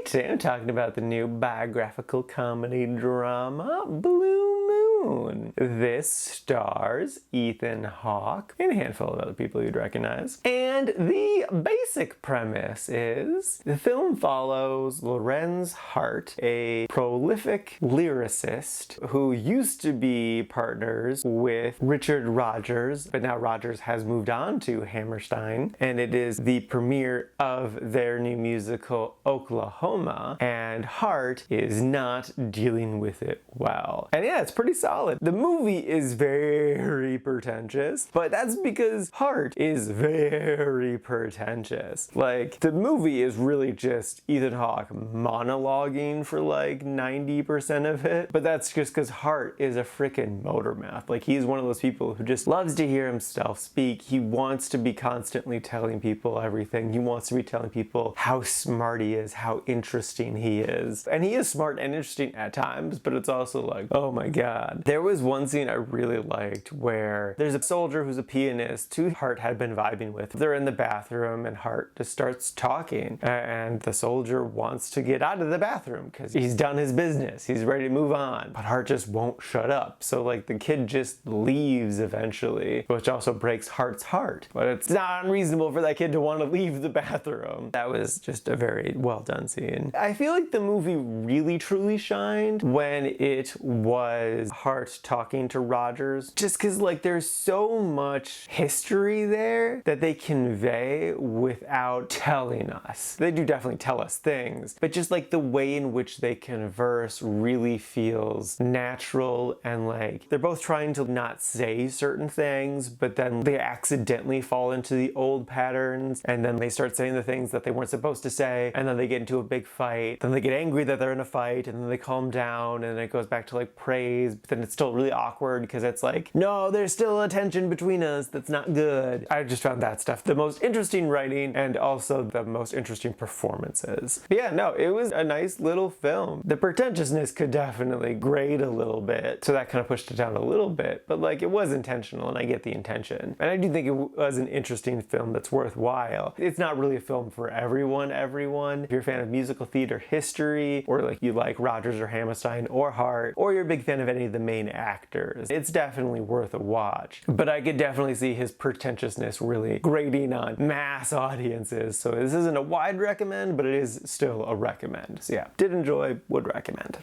Today I'm talking about the new biographical comedy drama, Blue Moon. This stars Ethan Hawke and a handful of other people you'd recognize. And the basic premise is the film follows Lorenz Hart, a prolific lyricist who used to be partners with Richard Rodgers, but now Rodgers has moved on to Hammerstein, and it is the premiere of their new musical Oklahoma, and Hart is not dealing with it well. And yeah, it's pretty solid. The movie is very pretentious, but that's because Hart is very pretentious. Like, the movie is really just Ethan Hawke monologuing for like 90% of it, but that's just because Hart is a freaking Motormouth. Like, he's one of those people who just loves to hear himself speak. He wants to be constantly telling people everything. He wants to be telling people how smart he is, how interesting he is. And he is smart and interesting at times, but it's also like, oh my god. There was one scene I really liked where there's a soldier who's a pianist who Hart had been vibing with. They're in the bathroom and Hart just starts talking, and the soldier wants to get out of the bathroom because he's done his business. He's ready to move on. But Hart just won't shut up. So like the kid just leaves eventually, which also breaks Hart's heart. But it's not unreasonable for that kid to want to leave the bathroom. That was just a very well done scene. I feel like the movie really truly shined when it was Hart talking to Rodgers, just because like there's so much history there that they convey without telling us. They do definitely tell us things, but just like the way in which they converse really feels natural, and like they're both trying to not say certain things, but then they accidentally fall into the old patterns, and then they start saying the things that they weren't supposed to say, and then they get into a big fight, then they get angry that they're in a fight, and then they calm down, and then it goes back to like praise, but then it's still really awkward because it's like, no, there's still a tension between us that's not good. I just found that stuff the most interesting writing, and also the most interesting performances. But yeah, no, it was a nice little film. The pretentiousness could definitely grade a little bit, so that kind of pushed it down a little bit, but like it was intentional, and I get the intention. And I do think it was an interesting film that's worthwhile. It's not really a film for everyone. If you're a fan of musical theater history, or like you like Rodgers or Hammerstein or Hart, or you're a big fan of any of the main actors, it's definitely worth a watch. But I could definitely see his pretentiousness really grating on mass audiences, so this isn't a wide recommend, but it is still a recommend. So yeah, did enjoy, would recommend.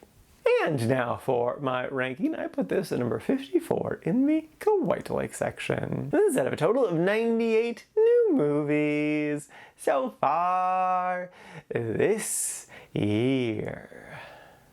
And now for my ranking, I put this at number 54 in the Quite Like section. This is out of a total of 98 new movies so far this year.